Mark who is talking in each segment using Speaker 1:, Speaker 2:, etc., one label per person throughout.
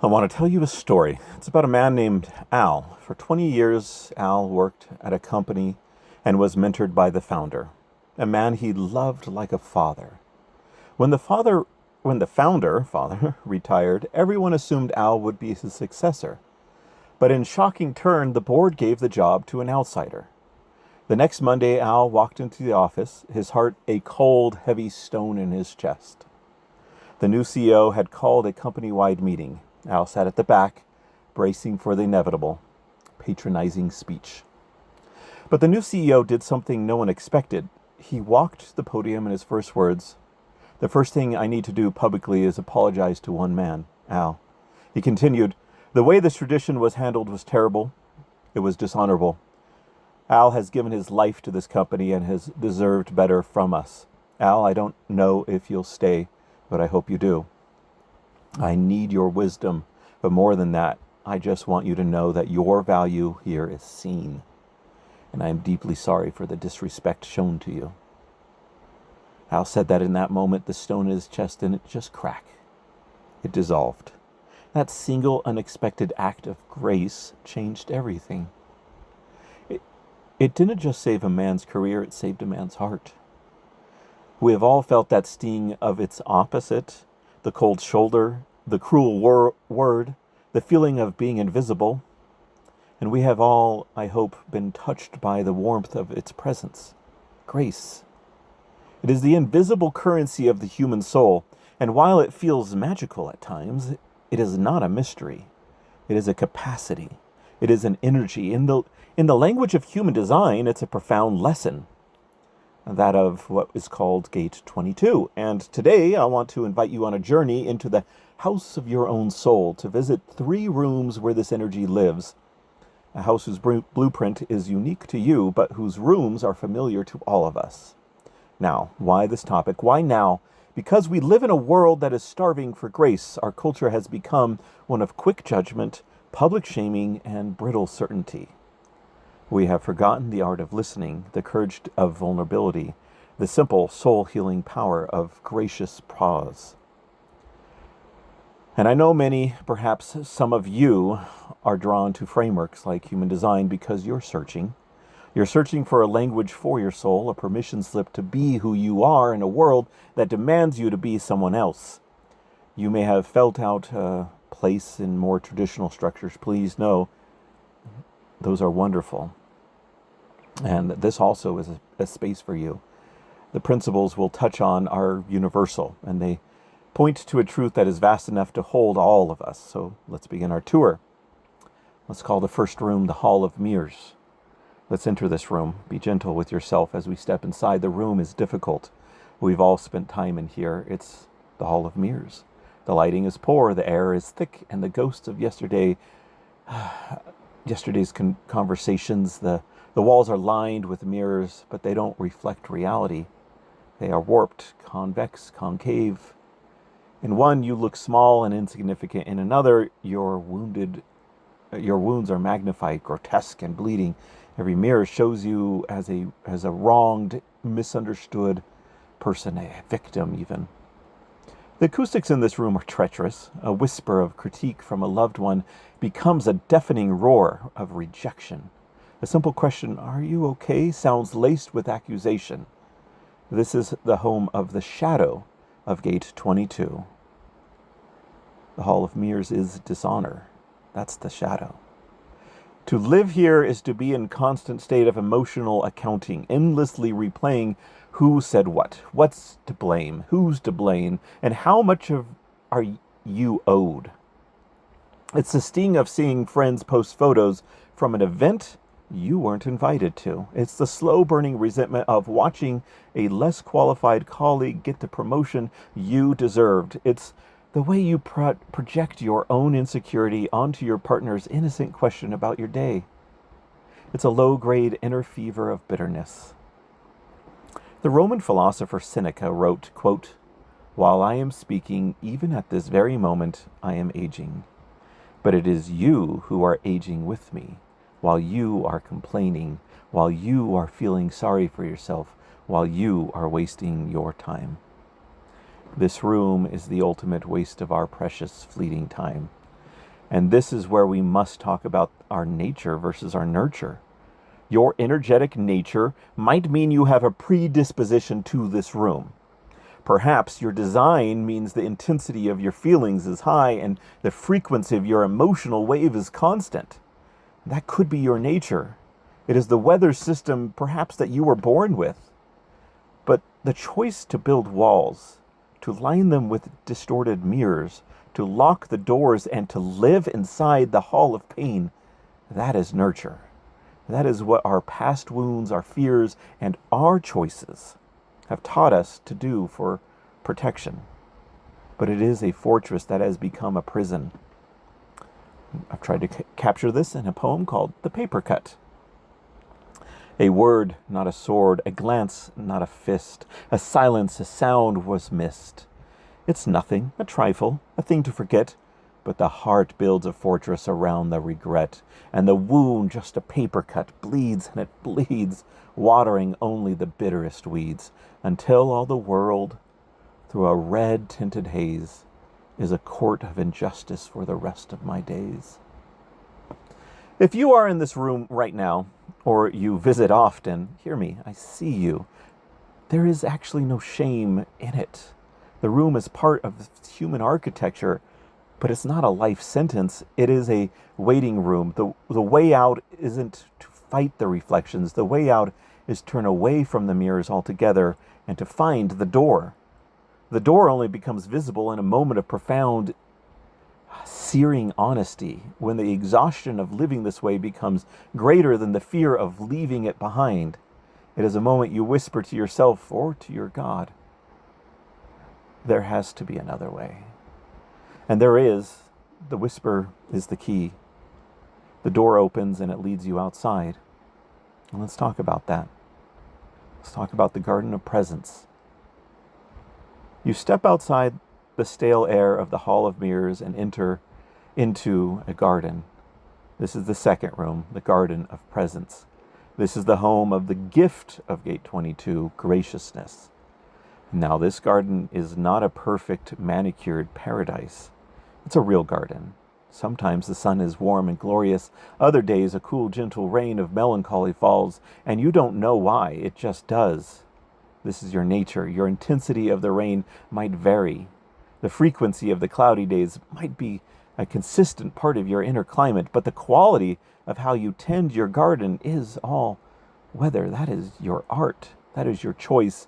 Speaker 1: I want to tell you a story. It's about a man named Al. For 20 years, Al worked at a company and was mentored by the founder, a man he loved like a father. When the father, when the founder, father, retired, everyone assumed Al would be his successor. But in shocking turn, the board gave the job to an outsider. The next Monday, Al walked into the office, his heart a cold, heavy stone in his chest. The new CEO had called a company-wide meeting. Al sat at the back, bracing for the inevitable, patronizing speech. But the new CEO did something no one expected. He walked to the podium in his first words. "The first thing I need to do publicly is apologize to one man, Al." He continued, "The way this tradition was handled was terrible. It was dishonorable. Al has given his life to this company and has deserved better from us. Al, I don't know if you'll stay, but I hope you do. I need your wisdom, but more than that, I just want you to know that your value here is seen, and I am deeply sorry for the disrespect shown to you." Al said that in that moment, the stone in his chest didn't just crack. It dissolved. That single unexpected act of grace changed everything. It didn't just save a man's career, it saved a man's heart. We have all felt that sting of its opposite, the cold shoulder, the cruel word, the feeling of being invisible. And we have all, I hope, been touched by the warmth of its presence. Grace. It is the invisible currency of the human soul, and while it feels magical at times, it is not a mystery. It is a capacity. It is an energy. In the language of human design, it's a profound lesson, that of what is called Gate 22. And today I want to invite you on a journey into the house of your own soul to visit 3 rooms where this energy lives. A house whose blueprint is unique to you, but whose rooms are familiar to all of us. Now, why this topic? Why now? Because we live in a world that is starving for grace. Our culture has become one of quick judgment, public shaming, and brittle certainty. We have forgotten the art of listening, the courage of vulnerability, the simple soul-healing power of gracious pause. And I know many, perhaps some of you, are drawn to frameworks like human design because you're searching. You're searching for a language for your soul, a permission slip to be who you are in a world that demands you to be someone else. You may have felt out a place in more traditional structures. Please know, those are wonderful. And this also is a space for you. The principles we'll touch on are universal, and they point to a truth that is vast enough to hold all of us. So let's begin our tour. Let's call the first room the Hall of Mirrors. Let's enter this room. Be gentle with yourself as we step inside. The room is difficult. We've all spent time in here. It's the Hall of Mirrors. The lighting is poor, the air is thick, and the ghosts of yesterday's conversations, the walls are lined with mirrors, but they don't reflect reality. They are warped, convex, concave. In one, you look small and insignificant. In another, your wounds are magnified, grotesque, and bleeding. Every mirror shows you as a wronged, misunderstood person, a victim even. The acoustics in this room are treacherous. A whisper of critique from a loved one becomes a deafening roar of rejection. A simple question, "Are you okay?" sounds laced with accusation. This is the home of the shadow of Gate 22. The Hall of Mirrors is dishonor. That's the shadow. To live here is to be in constant state of emotional accounting, endlessly replaying who said what, what's to blame, who's to blame, and how much are you owed. It's the sting of seeing friends post photos from an event you weren't invited to. It's the slow-burning resentment of watching a less qualified colleague get the promotion you deserved. It's the way you project your own insecurity onto your partner's innocent question about your day. It's a low-grade inner fever of bitterness. The Roman philosopher Seneca wrote, quote, "While I am speaking, even at this very moment, I am aging. But it is you who are aging with me, while you are complaining, while you are feeling sorry for yourself, while you are wasting your time." This room is the ultimate waste of our precious fleeting time. And this is where we must talk about our nature versus our nurture. Your energetic nature might mean you have a predisposition to this room. Perhaps your design means the intensity of your feelings is high and the frequency of your emotional wave is constant. That could be your nature. It is the weather system perhaps that you were born with. But the choice to build walls, to line them with distorted mirrors, to lock the doors and to live inside the hall of pain, that is nurture. That is what our past wounds, our fears, and our choices have taught us to do for protection. But it is a fortress that has become a prison. I've tried to capture this in a poem called The Paper Cut. A word, not a sword, a glance, not a fist, a silence, a sound was missed. It's nothing, a trifle, a thing to forget, but the heart builds a fortress around the regret, and the wound, just a paper cut, bleeds and it bleeds, watering only the bitterest weeds, until all the world, through a red-tinted haze, is a court of injustice for the rest of my days. If you are in this room right now, or you visit often, hear me, I see you. There is actually no shame in it. The room is part of human architecture, but it's not a life sentence. It is a waiting room. The way out isn't to fight the reflections. The way out is turn away from the mirrors altogether and to find the door. The door only becomes visible in a moment of profound, searing honesty, when the exhaustion of living this way becomes greater than the fear of leaving it behind. It is a moment you whisper to yourself or to your God, there has to be another way. And there is. The whisper is the key. The door opens and it leads you outside. And let's talk about that. Let's talk about the garden of presence. You step outside the stale air of the hall of mirrors and enter into a garden. This is the second room, the garden of presence. This is the home of the gift of Gate 22, graciousness. Now, this garden is not a perfect manicured paradise. It's a real garden. Sometimes the sun is warm and glorious. Other days a cool, gentle rain of melancholy falls, and you don't know why. It just does. This is your nature. Your intensity of the rain might vary. The frequency of the cloudy days might be a consistent part of your inner climate, but the quality of how you tend your garden is all weather. That is your art. That is your choice.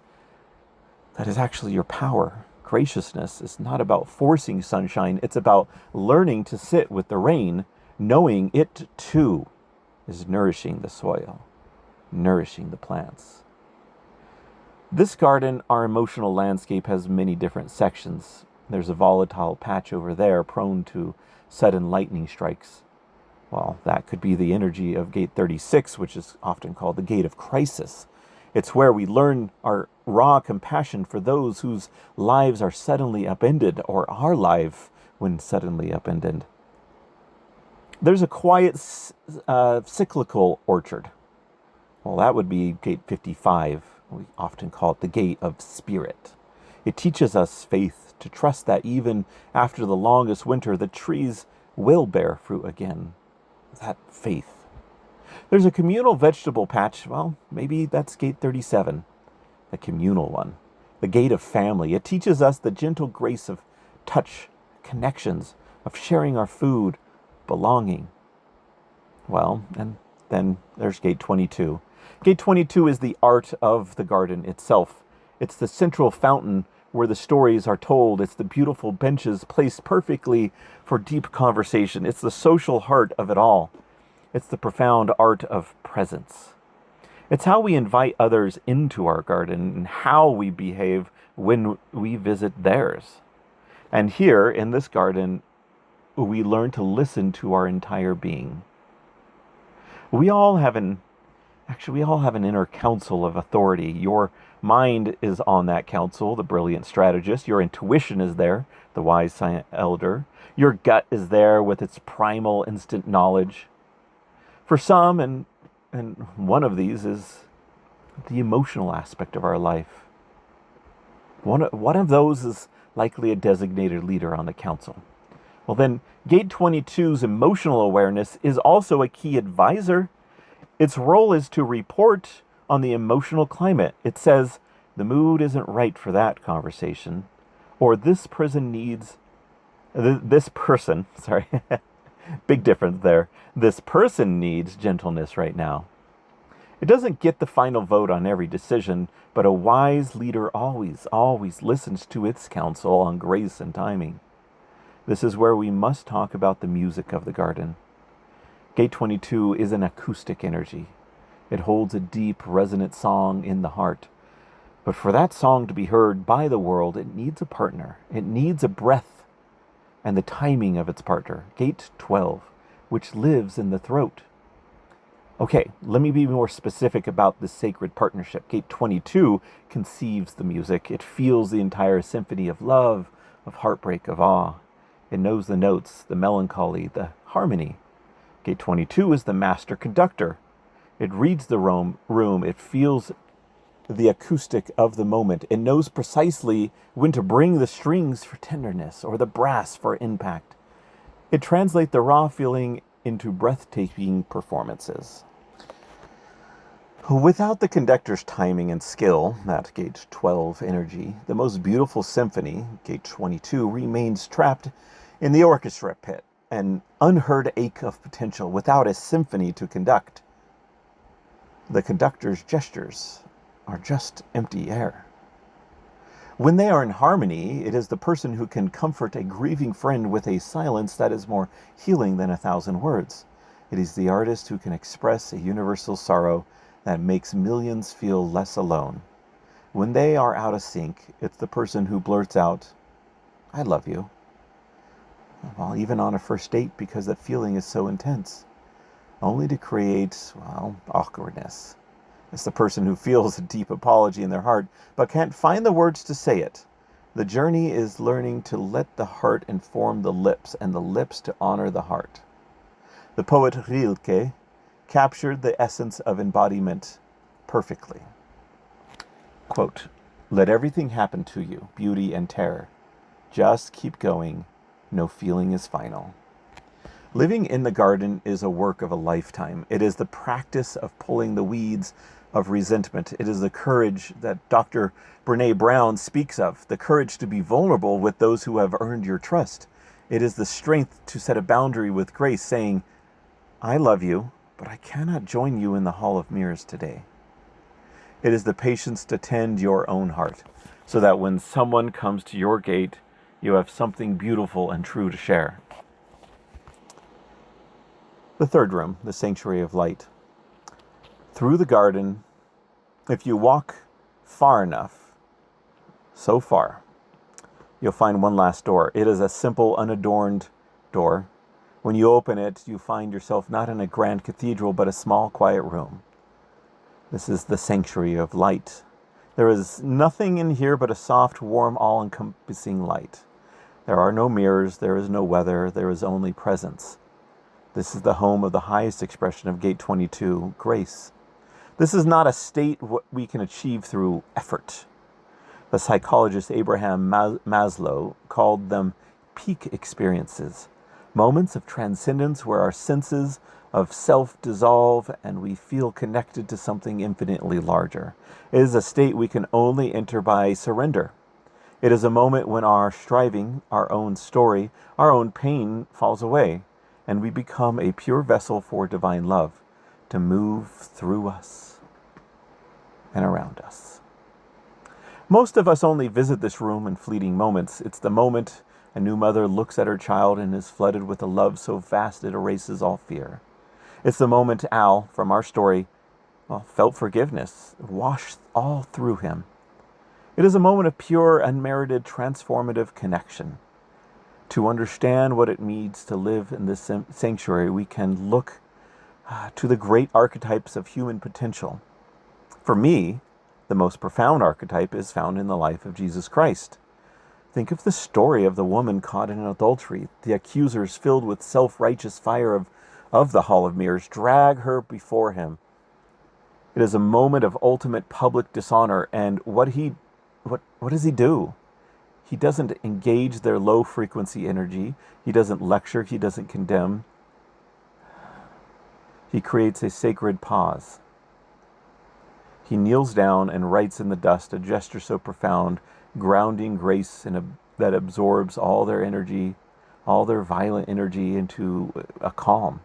Speaker 1: That is actually your power. Graciousness is not about forcing sunshine. It's about learning to sit with the rain, knowing it too is nourishing the soil, nourishing the plants. This garden, our emotional landscape, has many different sections. There's a volatile patch over there prone to sudden lightning strikes. Well, that could be the energy of Gate 36, which is often called the Gate of Crisis. It's where we learn our raw compassion for those whose lives are suddenly upended, or our life when suddenly upended. There's a quiet, cyclical orchard. Well, that would be Gate 55. We often call it the Gate of Spirit. It teaches us faith, to trust that even after the longest winter, the trees will bear fruit again. That faith. There's a communal vegetable patch. Well, maybe that's Gate 37, the communal one. The gate of family. It teaches us the gentle grace of touch, connections, of sharing our food, belonging. Well, and then there's Gate 22. Gate 22 is the art of the garden itself. It's the central fountain where the stories are told. It's the beautiful benches placed perfectly for deep conversation. It's the social heart of it all. It's the profound art of presence. It's how we invite others into our garden and how we behave when we visit theirs. And here in this garden, we learn to listen to our entire being. We all have an inner council of authority. Your mind is on that council, the brilliant strategist. Your intuition is there, the wise elder. Your gut is there with its primal instant knowledge. For some, and one of these is the emotional aspect of our life. One of those is likely a designated leader on the council. Well, then, Gate 22's emotional awareness is also a key advisor. Its role is to report on the emotional climate. It says, the mood isn't right for that conversation, or this person, sorry, big difference there. This person needs gentleness right now. It doesn't get the final vote on every decision, but a wise leader always listens to its counsel on grace and timing. This is where we must talk about the music of the garden. Gate 22 is an acoustic energy. It holds a deep, resonant song in the heart. But for that song to be heard by the world, it needs a partner. It needs a breath and the timing of its partner. Gate 12, which lives in the throat. Okay, let me be more specific about this sacred partnership. Gate 22 conceives the music. It feels the entire symphony of love, of heartbreak, of awe. It knows the notes, the melancholy, the harmony. Gate 22 is the master conductor. It reads the room. It feels the acoustic of the moment. It knows precisely when to bring the strings for tenderness or the brass for impact. It translates the raw feeling into breathtaking performances. Without the conductor's timing and skill, that Gate 12 energy, the most beautiful symphony, Gate 22, remains trapped in the orchestra pit, an unheard ache of potential without a symphony to conduct. The conductor's gestures are just empty air. When they are in harmony, it is the person who can comfort a grieving friend with a silence that is more healing than 1,000 words. It is the artist who can express a universal sorrow that makes millions feel less alone. When they are out of sync, it's the person who blurts out, I love you. Well, even on a first date, because that feeling is so intense, only to create, awkwardness. It's the person who feels a deep apology in their heart, but can't find the words to say it. The journey is learning to let the heart inform the lips, and the lips to honor the heart. The poet Rilke captured the essence of embodiment perfectly. Quote, let everything happen to you, beauty and terror. Just keep going. No feeling is final. Living in the garden is a work of a lifetime. It is the practice of pulling the weeds of resentment. It is the courage that Dr. Brene Brown speaks of, the courage to be vulnerable with those who have earned your trust. It is the strength to set a boundary with grace, saying, I love you, but I cannot join you in the hall of mirrors today. It is the patience to tend your own heart, so that when someone comes to your gate, you have something beautiful and true to share. The third room, the sanctuary of light. Through the garden, if you walk far enough, so far, you'll find one last door. It is a simple, unadorned door. When you open it, you find yourself not in a grand cathedral, but a small, quiet room. This is the sanctuary of light. There is nothing in here but a soft, warm, all-encompassing light. There are no mirrors, there is no weather, there is only presence. This is the home of the highest expression of Gate 22, grace. This is not a state we can achieve through effort. The psychologist Abraham Maslow called them peak experiences, moments of transcendence where our senses of self dissolve and we feel connected to something infinitely larger. It is a state we can only enter by surrender. It is a moment when our striving, our own story, our own pain falls away, and we become a pure vessel for divine love to move through us and around us. Most of us only visit this room in fleeting moments. It's the moment a new mother looks at her child and is flooded with a love so vast it erases all fear. It's the moment Al, from our story, felt forgiveness washed all through him. It is a moment of pure, unmerited, transformative connection. To understand what it means to live in this sanctuary, we can look to the great archetypes of human potential. For me, the most profound archetype is found in the life of Jesus Christ. Think of the story of the woman caught in adultery. The accusers, filled with self-righteous fire of the hall of mirrors, drag her before him. It is a moment of ultimate public dishonor, and what does he do? He doesn't engage their low frequency energy. He doesn't lecture. He doesn't condemn. He creates a sacred pause. He kneels down and writes in the dust a gesture so profound, grounding grace that absorbs all their energy, all their violent energy into a calm.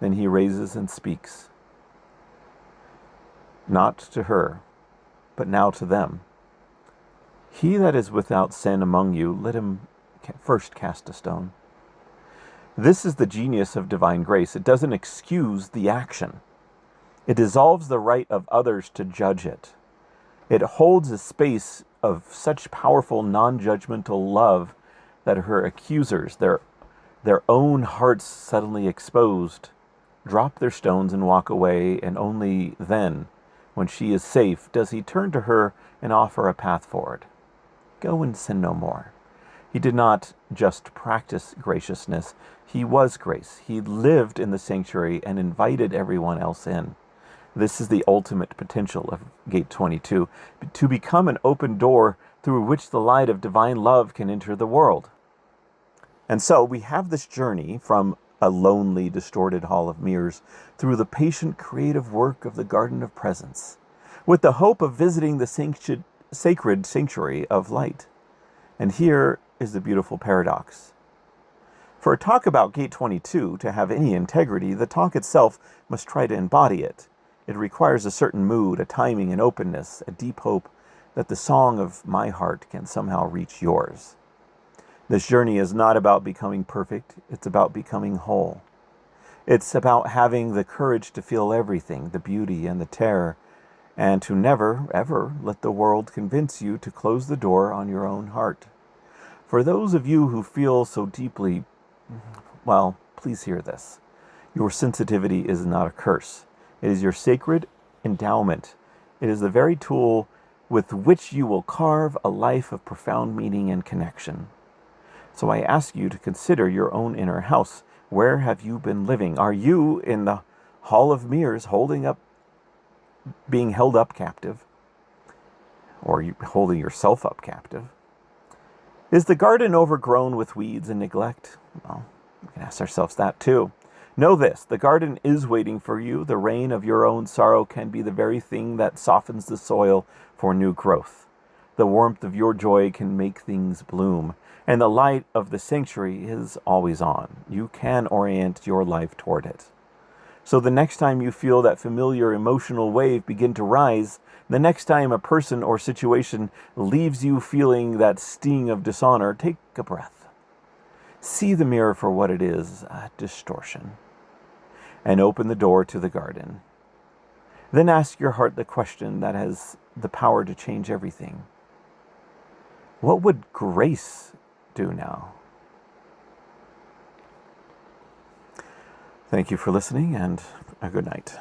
Speaker 1: Then he raises and speaks. Not to her, but now to them. He that is without sin among you, let him first cast a stone. This is the genius of divine grace. It doesn't excuse the action. It dissolves the right of others to judge it. It holds a space of such powerful non-judgmental love that her accusers, their own hearts suddenly exposed, drop their stones and walk away, and only then, when she is safe, does he turn to her and offer a path forward. Go and sin no more. He did not just practice graciousness. He was grace. He lived in the sanctuary and invited everyone else in. This is the ultimate potential of Gate 22, to become an open door through which the light of divine love can enter the world. And so we have this journey from a lonely, distorted hall of mirrors through the patient, creative work of the Garden of Presence, with the hope of visiting the sacred sanctuary of light. And here is the beautiful paradox. For a talk about Gate 22 to have any integrity, the talk itself must try to embody it. It requires a certain mood, a timing, an openness, a deep hope that the song of my heart can somehow reach yours. This journey is not about becoming perfect. It's about becoming whole. It's about having the courage to feel everything, the beauty and the terror, and to never, ever let the world convince you to close the door on your own heart. For those of you who feel so deeply, well, please hear this. Your sensitivity is not a curse. It is your sacred endowment. It is the very tool with which you will carve a life of profound meaning and connection. So I ask you to consider your own inner house. Where have you been living? Are you in the hall of mirrors being held up captive? Or are you holding yourself up captive? Is the garden overgrown with weeds and neglect? Well, we can ask ourselves that too. Know this, the garden is waiting for you. The rain of your own sorrow can be the very thing that softens the soil for new growth. The warmth of your joy can make things bloom. And the light of the sanctuary is always on. You can orient your life toward it. So the next time you feel that familiar emotional wave begin to rise, the next time a person or situation leaves you feeling that sting of dishonor, take a breath. See the mirror for what it is, a distortion. And open the door to the garden. Then ask your heart the question that has the power to change everything. What would grace do now? Thank you for listening, and a good night.